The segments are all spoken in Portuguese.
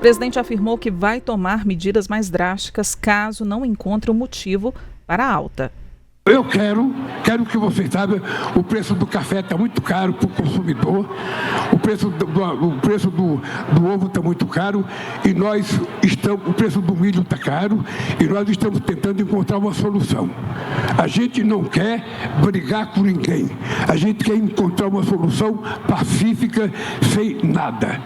presidente afirmou que vai tomar medidas mais drásticas caso não encontre um motivo para a alta. Eu quero que vocês saibam, o preço do café está muito caro para o consumidor, o preço do ovo está muito caro, e o preço do milho está caro, e nós estamos tentando encontrar uma solução. A gente não quer brigar com ninguém, a gente quer encontrar uma solução pacífica, sem nada.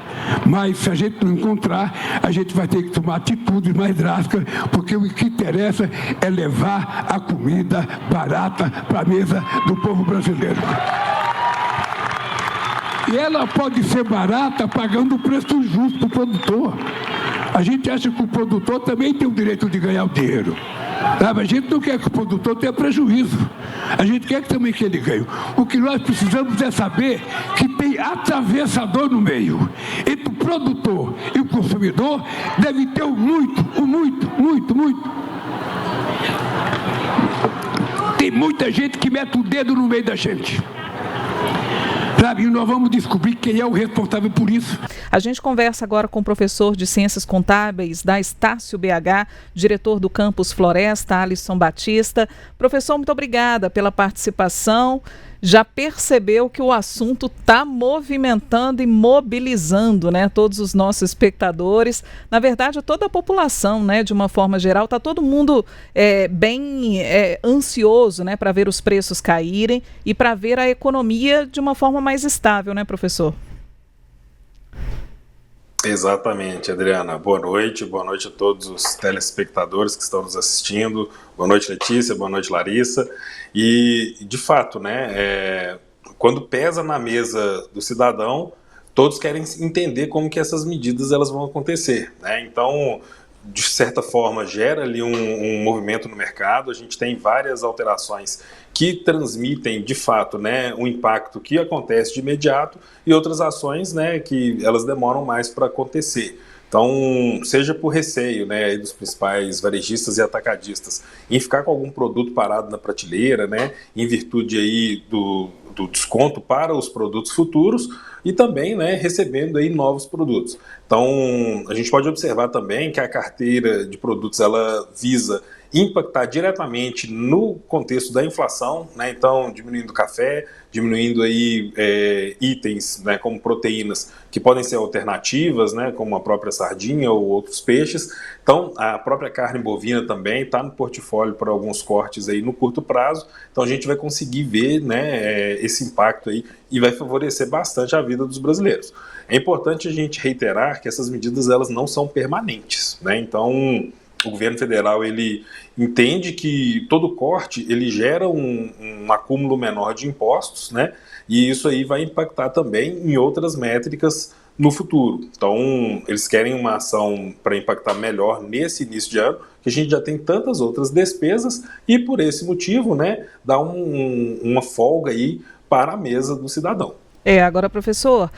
Mas se a gente não encontrar, a gente vai ter que tomar atitudes mais drásticas, porque o que interessa é levar a comida barata para a mesa do povo brasileiro. E ela pode ser barata pagando o preço justo para o produtor. A gente acha que o produtor também tem o direito de ganhar o dinheiro. A gente não quer que o produtor tenha prejuízo. A gente quer também que ele ganhe. O que nós precisamos é saber que tem atravessador no meio. Entre o produtor e o consumidor deve ter o muito. Tem muita gente que mete o dedo no meio da gente. Sabe, e nós vamos descobrir quem é o responsável por isso. A gente conversa agora com o professor de Ciências Contábeis da Estácio BH, diretor do Campus Floresta, Alisson Batista. Professor, muito obrigada pela participação. Já percebeu que o assunto está movimentando e mobilizando, né, todos os nossos espectadores, na verdade toda a população, né, de uma forma geral, está todo mundo bem ansioso, né, para ver os preços caírem e para ver a economia de uma forma mais estável, né, professor? Exatamente, Adriana. Boa noite a todos os telespectadores que estão nos assistindo. Boa noite, Letícia, boa noite, Larissa. E, de fato, né, quando pesa na mesa do cidadão, todos querem entender como que essas medidas elas vão acontecer, né? Então, de certa forma, gera ali um movimento no mercado. A gente tem várias alterações que transmitem, de fato, né, um impacto que acontece de imediato e outras ações, né, que elas demoram mais para acontecer. Então, seja por receio, né, dos principais varejistas e atacadistas em ficar com algum produto parado na prateleira, né, em virtude aí do desconto para os produtos futuros e também, né, recebendo aí novos produtos. Então, a gente pode observar também que a carteira de produtos ela visa impactar diretamente no contexto da inflação, né? Então diminuindo o café, diminuindo aí itens, né, como proteínas que podem ser alternativas, né, como a própria sardinha ou outros peixes. Então a própria carne bovina também está no portfólio para alguns cortes aí no curto prazo. Então a gente vai conseguir ver, né, esse impacto aí e vai favorecer bastante a vida dos brasileiros. É importante a gente reiterar que essas medidas elas não são permanentes, né? Então o governo federal ele entende que todo corte ele gera um acúmulo menor de impostos, né? E isso aí vai impactar também em outras métricas no futuro. Então, eles querem uma ação para impactar melhor nesse início de ano, que a gente já tem tantas outras despesas e por esse motivo, né, dá uma folga aí para a mesa do cidadão. Agora, professor,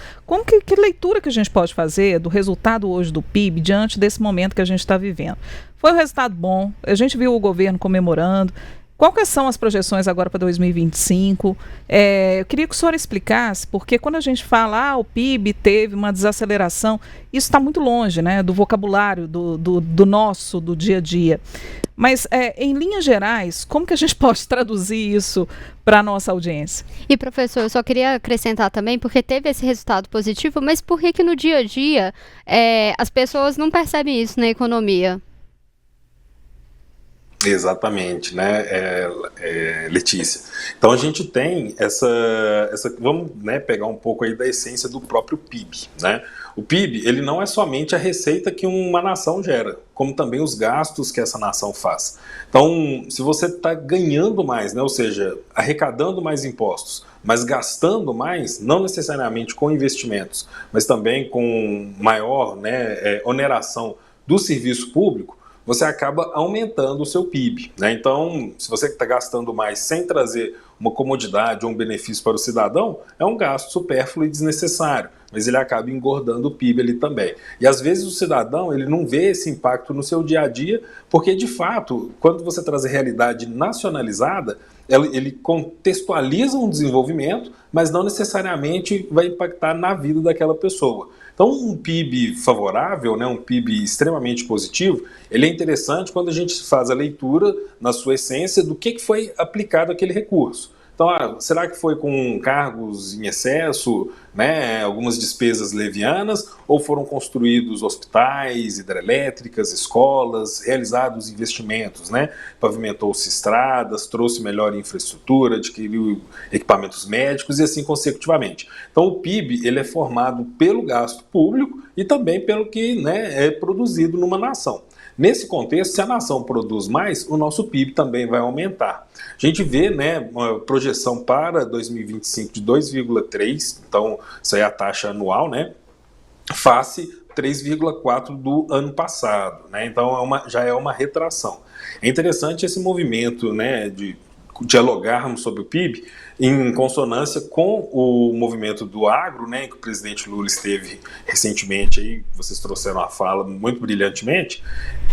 que leitura que a gente pode fazer do resultado hoje do PIB diante desse momento que a gente está vivendo? Foi um resultado bom, a gente viu o governo comemorando. Quais são as projeções agora para 2025? Eu queria que o senhor explicasse, porque quando a gente fala o PIB teve uma desaceleração, isso está muito longe, né, do vocabulário do nosso, do dia a dia. Mas, em linhas gerais, como que a gente pode traduzir isso para a nossa audiência? E, professor, eu só queria acrescentar também, porque teve esse resultado positivo, mas por que no dia a dia as pessoas não percebem isso na economia? Exatamente, né, Letícia? Então a gente tem vamos, né, pegar um pouco aí da essência do próprio PIB, né? O PIB, ele não é somente a receita que uma nação gera, como também os gastos que essa nação faz. Então, se você está ganhando mais, né, ou seja, arrecadando mais impostos, mas gastando mais, não necessariamente com investimentos, mas também com maior, né, oneração do serviço público, você acaba aumentando o seu PIB, né? Então, se você está gastando mais sem trazer uma comodidade ou um benefício para o cidadão, é um gasto supérfluo e desnecessário, mas ele acaba engordando o PIB ali também. E às vezes o cidadão ele não vê esse impacto no seu dia a dia, porque de fato, quando você traz a realidade nacionalizada, ele contextualiza um desenvolvimento, mas não necessariamente vai impactar na vida daquela pessoa. Então, um PIB favorável, né, um PIB extremamente positivo, ele é interessante quando a gente faz a leitura, na sua essência, do que foi aplicado aquele recurso. Então, será que foi com cargos em excesso, né, algumas despesas levianas, ou foram construídos hospitais, hidrelétricas, escolas, realizados investimentos, né? Pavimentou-se estradas, trouxe melhor infraestrutura, adquiriu equipamentos médicos e assim consecutivamente. Então, o PIB ele é formado pelo gasto público e também pelo que, né, é produzido numa nação. Nesse contexto, se a nação produz mais, o nosso PIB também vai aumentar. A gente vê, né, uma projeção para 2025 de 2,3, então isso aí é a taxa anual, né, face 3,4 do ano passado, né, então já é uma retração. É interessante esse movimento, né, de dialogarmos sobre o PIB em consonância com o movimento do agro, né, que o presidente Lula esteve recentemente, aí vocês trouxeram a fala muito brilhantemente,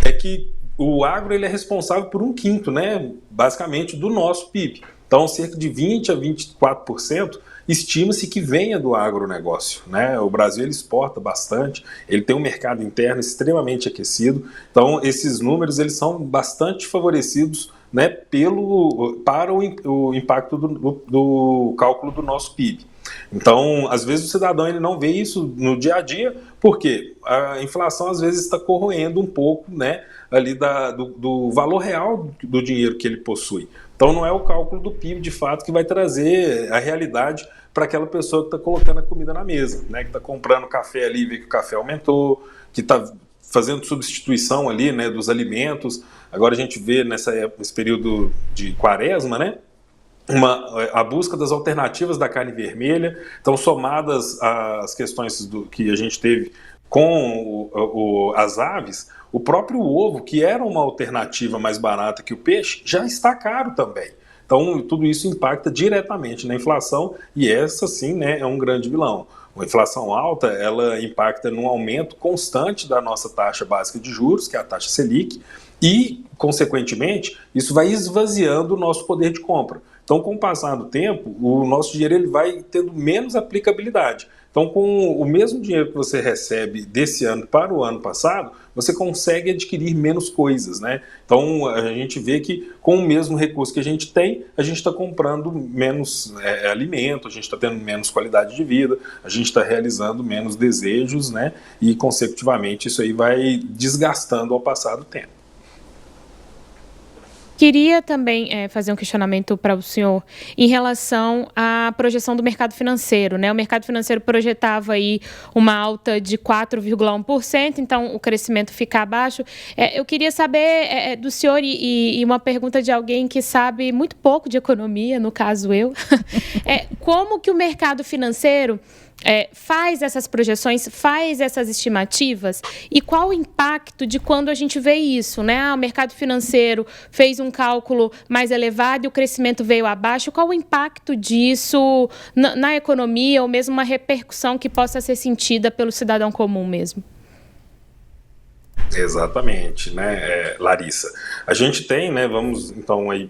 é que o agro ele é responsável por 1/5, né, basicamente, do nosso PIB. Então, cerca de 20% a 24% estima-se que venha do agronegócio, né? O Brasil ele exporta bastante, ele tem um mercado interno extremamente aquecido, então esses números eles são bastante favorecidos, né, para o impacto do cálculo do nosso PIB. Então, às vezes o cidadão ele não vê isso no dia a dia, porque a inflação às vezes está corroendo um pouco, né, ali do valor real do dinheiro que ele possui. Então, não é o cálculo do PIB de fato que vai trazer a realidade para aquela pessoa que está colocando a comida na mesa, né, que está comprando café ali e vê que o café aumentou, que está fazendo substituição ali, né, dos alimentos. Agora a gente vê nesse período de quaresma, né, a busca das alternativas da carne vermelha. Então, somadas às questões que a gente teve com as aves, o próprio ovo, que era uma alternativa mais barata que o peixe, já está caro também. Então, tudo isso impacta diretamente na inflação e essa, sim, né, é um grande vilão. A inflação alta, ela impacta num aumento constante da nossa taxa básica de juros, que é a taxa Selic, e, consequentemente, isso vai esvaziando o nosso poder de compra. Então, com o passar do tempo, o nosso dinheiro ele vai tendo menos aplicabilidade. Então, com o mesmo dinheiro que você recebe desse ano para o ano passado, você consegue adquirir menos coisas, né? Então, a gente vê que com o mesmo recurso que a gente tem, a gente está comprando menos alimento, a gente está tendo menos qualidade de vida, a gente está realizando menos desejos, né? E, consecutivamente, isso aí vai desgastando ao passar do tempo. Queria também fazer um questionamento para o senhor em relação à projeção do mercado financeiro, né? O mercado financeiro projetava aí uma alta de 4,1%, então o crescimento fica abaixo. Eu queria saber do senhor, e uma pergunta de alguém que sabe muito pouco de economia, no caso eu, como que o mercado financeiro faz essas projeções, faz essas estimativas, e qual o impacto de quando a gente vê isso, né? O mercado financeiro fez um cálculo mais elevado e o crescimento veio abaixo. Qual o impacto disso na economia, ou mesmo uma repercussão que possa ser sentida pelo cidadão comum mesmo? Exatamente, né, Larissa? A gente tem, né, vamos então aí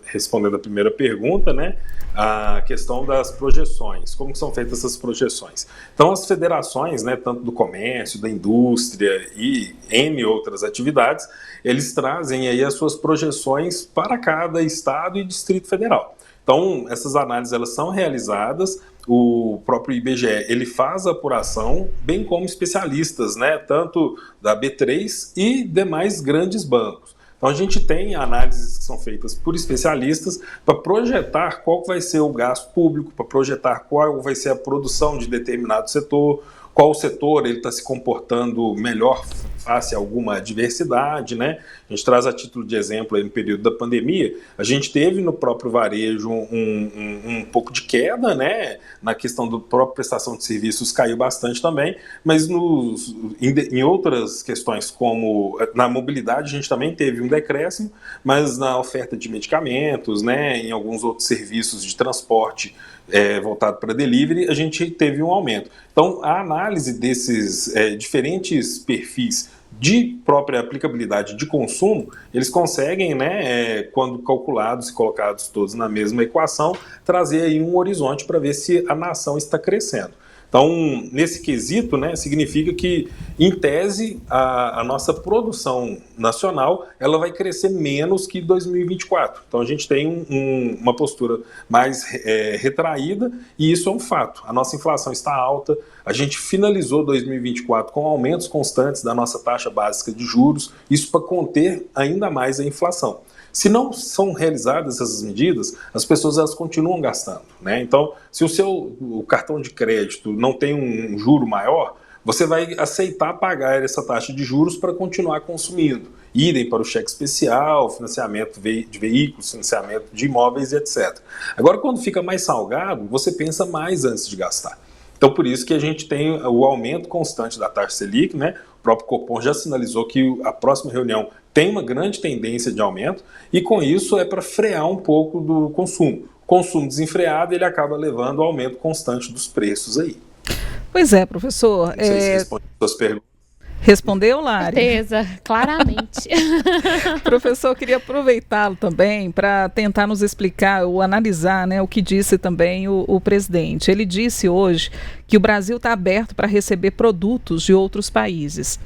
respondendo a primeira pergunta, né, a questão das projeções, como que são feitas essas projeções. Então as federações, né, tanto do comércio, da indústria e N outras atividades, eles trazem aí as suas projeções para cada estado e Distrito Federal. Então essas análises elas são realizadas. O próprio IBGE ele faz a apuração, bem como especialistas, né, tanto da B3 e demais grandes bancos. Então a gente tem análises que são feitas por especialistas para projetar qual vai ser o gasto público, para projetar qual vai ser a produção de determinado setor, qual setor ele está se comportando melhor face a alguma adversidade, né? A gente traz a título de exemplo aí no período da pandemia, a gente teve no próprio varejo um pouco de queda, né? Na questão da própria prestação de serviços caiu bastante também, mas em outras questões, como na mobilidade, a gente também teve um decréscimo, mas na oferta de medicamentos, né? Em alguns outros serviços de transporte voltado para delivery, a gente teve um aumento. Então, a análise desses diferentes perfis de própria aplicabilidade de consumo, eles conseguem, né, quando calculados e colocados todos na mesma equação, trazer aí um horizonte para ver se a nação está crescendo. Então, nesse quesito, né, significa que, em tese, a nossa produção nacional ela vai crescer menos que 2024. Então, a gente tem uma postura mais retraída e isso é um fato. A nossa inflação está alta, a gente finalizou 2024 com aumentos constantes da nossa taxa básica de juros, isso para conter ainda mais a inflação. Se não são realizadas essas medidas, as pessoas elas continuam gastando, né? Então, se o cartão de crédito não tem um juro maior, você vai aceitar pagar essa taxa de juros para continuar consumindo. Idem para o cheque especial, financiamento de veículos, financiamento de imóveis e etc. Agora, quando fica mais salgado, você pensa mais antes de gastar. Então, por isso que a gente tem o aumento constante da taxa Selic, né? O próprio Copom já sinalizou que a próxima reunião tem uma grande tendência de aumento e, com isso, é para frear um pouco do consumo. O consumo desenfreado, ele acaba levando ao aumento constante dos preços aí. Pois é, professor. Não sei se responde as suas perguntas. Respondeu, Lari? Certeza, claramente. Professor, eu queria aproveitá-lo também para tentar nos explicar ou analisar, né, o que disse também o presidente. Ele disse hoje que o Brasil está aberto para receber produtos de outros países.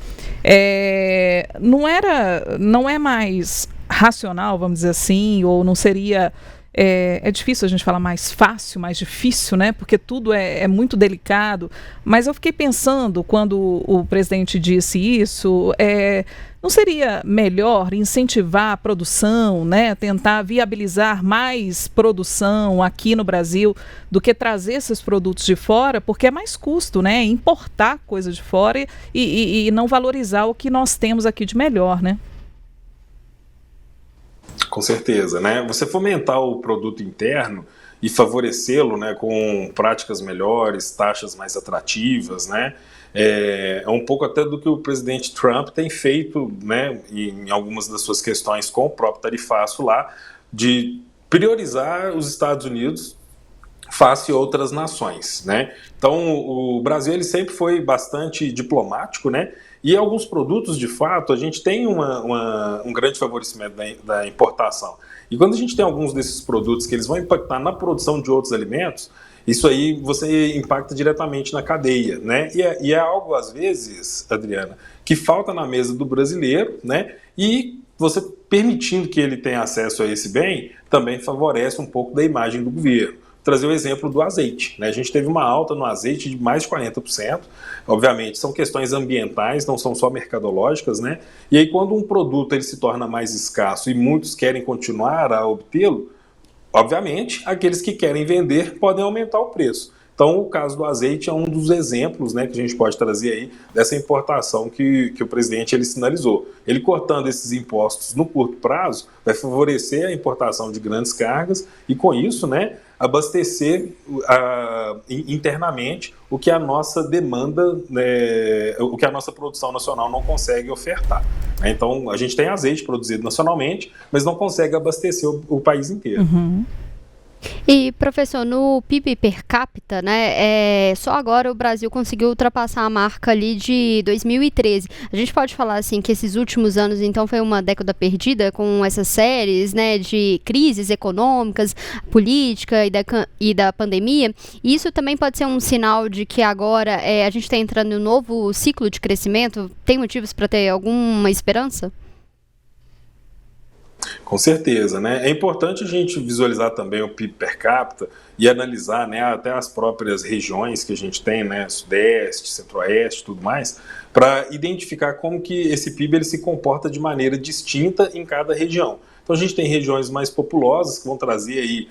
Não é mais racional, vamos dizer assim, ou não seria... É difícil a gente falar mais fácil, mais difícil, né? Porque tudo é muito delicado. Mas eu fiquei pensando, quando o presidente disse isso, não seria melhor incentivar a produção, né? Tentar viabilizar mais produção aqui no Brasil do que trazer esses produtos de fora? Porque é mais custo, né? Importar coisa de fora e não valorizar o que nós temos aqui de melhor, né? Com certeza, né? Você fomentar o produto interno e favorecê-lo, né, com práticas melhores, taxas mais atrativas, né? É um pouco até do que o presidente Trump tem feito, né, em algumas das suas questões com o próprio tarifaço lá, de priorizar os Estados Unidos face a outras nações, né? Então, o Brasil ele sempre foi bastante diplomático, né? E alguns produtos, de fato, a gente tem um grande favorecimento da importação. E quando a gente tem alguns desses produtos que eles vão impactar na produção de outros alimentos, isso aí você impacta diretamente na cadeia, né? E é algo, às vezes, Adriana, que falta na mesa do brasileiro, né? E você permitindo que ele tenha acesso a esse bem, também favorece um pouco da imagem do governo. Trazer o exemplo do azeite, né? A gente teve uma alta no azeite de mais de 40%. Obviamente, são questões ambientais, não são só mercadológicas, né? E aí, quando um produto ele se torna mais escasso e muitos querem continuar a obtê-lo, obviamente, aqueles que querem vender podem aumentar o preço. Então, o caso do azeite é um dos exemplos, né, que a gente pode trazer aí dessa importação que o presidente ele sinalizou. Ele cortando esses impostos no curto prazo vai favorecer a importação de grandes cargas e, com isso, né, abastecer internamente o que a nossa demanda, né, o que a nossa produção nacional não consegue ofertar. Então, a gente tem azeite produzido nacionalmente, mas não consegue abastecer o país inteiro. Uhum. E, professor, no PIB per capita, né, só agora o Brasil conseguiu ultrapassar a marca ali de 2013. A gente pode falar, assim, que esses últimos anos, então, foi uma década perdida com essas séries, né, de crises econômicas, política e da pandemia. E isso também pode ser um sinal de que agora a gente está entrando em um novo ciclo de crescimento? Tem motivos para ter alguma esperança? Com certeza, né? É importante a gente visualizar também o PIB per capita e analisar, né, até as próprias regiões que a gente tem, né, Sudeste, Centro-Oeste, tudo mais, para identificar como que esse PIB ele se comporta de maneira distinta em cada região. Então a gente tem regiões mais populosas que vão trazer aí,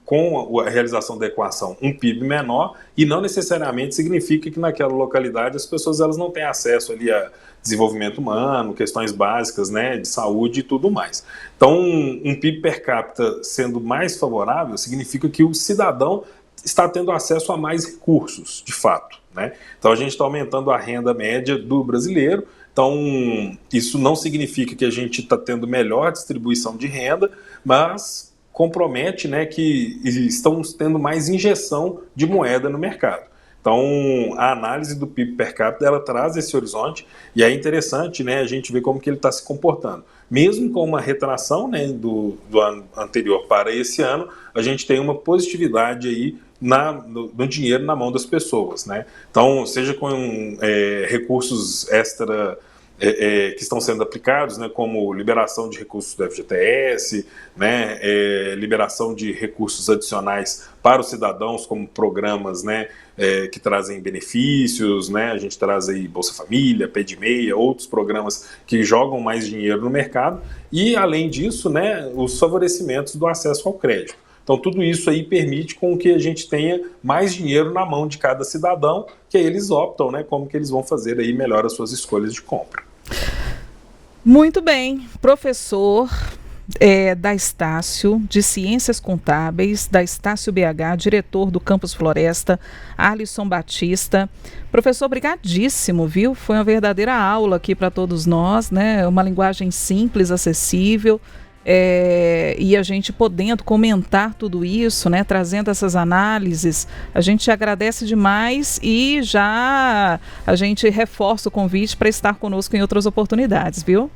com a realização da equação, um PIB menor e não necessariamente significa que naquela localidade as pessoas elas não têm acesso ali a desenvolvimento humano, questões básicas, né, de saúde e tudo mais. Então, um PIB per capita sendo mais favorável significa que o cidadão está tendo acesso a mais recursos, de fato, né? Então, a gente está aumentando a renda média do brasileiro. Então, isso não significa que a gente está tendo melhor distribuição de renda, mas compromete, né, que estamos tendo mais injeção de moeda no mercado. Então, a análise do PIB per capita, ela traz esse horizonte e é interessante, né, a gente ver como que ele está se comportando. Mesmo com uma retração, né, do ano anterior para esse ano, a gente tem uma positividade aí no dinheiro na mão das pessoas, né? Então, seja com recursos extra que estão sendo aplicados, né, como liberação de recursos do FGTS, né, liberação de recursos adicionais para os cidadãos, como programas, né, que trazem benefícios, né, a gente traz aí Bolsa Família, Pé de Meia, outros programas que jogam mais dinheiro no mercado, e além disso, né, os favorecimentos do acesso ao crédito. Então, tudo isso aí permite com que a gente tenha mais dinheiro na mão de cada cidadão, que aí eles optam, né, como que eles vão fazer aí melhor as suas escolhas de compra. Muito bem, professor da Estácio, de Ciências Contábeis, da Estácio BH, diretor do Campus Floresta, Alisson Batista. Professor, obrigadíssimo, viu? Foi uma verdadeira aula aqui para todos nós, né? Uma linguagem simples, acessível. E a gente podendo comentar tudo isso, né, trazendo essas análises, a gente agradece demais e já a gente reforça o convite para estar conosco em outras oportunidades, viu?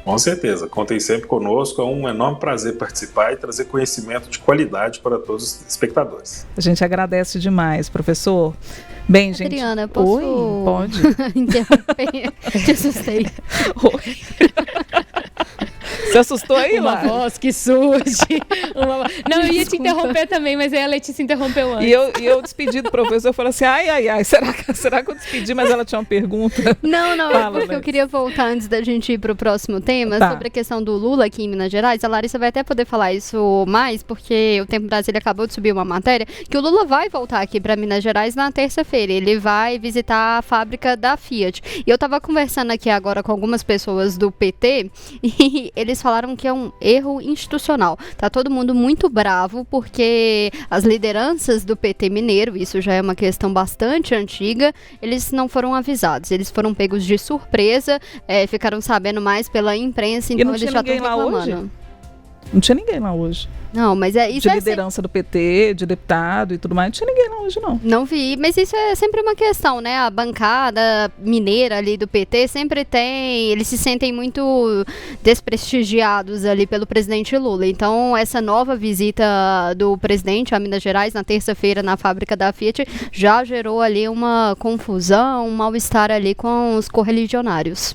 Com certeza, contem sempre conosco, é um enorme prazer participar e trazer conhecimento de qualidade para todos os espectadores. A gente agradece demais, professor. Bem, gente... Adriana, posso... Oi, pode? Interromper? Te assustei. Oi. Você assustou aí, Uma Lara? voz que surge. Não, eu ia te interromper também, mas aí a Letícia interrompeu antes. E eu despedi do professor, eu falei assim, ai, será que eu despedi, mas ela tinha uma pergunta? Não, Fala, porque eu queria voltar antes da gente ir para o próximo tema, Tá. sobre a questão do Lula aqui em Minas Gerais. A Larissa vai até poder falar isso mais, porque o Tempo Brasília acabou de subir uma matéria, que o Lula vai voltar aqui para Minas Gerais na terça-feira. Ele vai visitar a fábrica da Fiat. E eu estava conversando aqui agora com algumas pessoas do PT, e eles falaram que é um erro institucional. Tá todo mundo muito bravo porque as lideranças do PT mineiro, isso já é uma questão bastante antiga, eles não foram avisados. Eles foram pegos de surpresa, ficaram sabendo mais pela imprensa, então não eles tinha já estão ninguém lá reclamando. hoje? Não tinha ninguém lá hoje. Não, mas isso De é liderança do PT, de deputado e tudo mais. Não tinha ninguém lá hoje, não. Não vi, mas isso é sempre uma questão, né? A bancada mineira ali do PT sempre tem, eles se sentem muito desprestigiados ali pelo presidente Lula. Então, essa nova visita do presidente a Minas Gerais na terça-feira na fábrica da Fiat já gerou ali uma confusão, um mal-estar ali com os correligionários.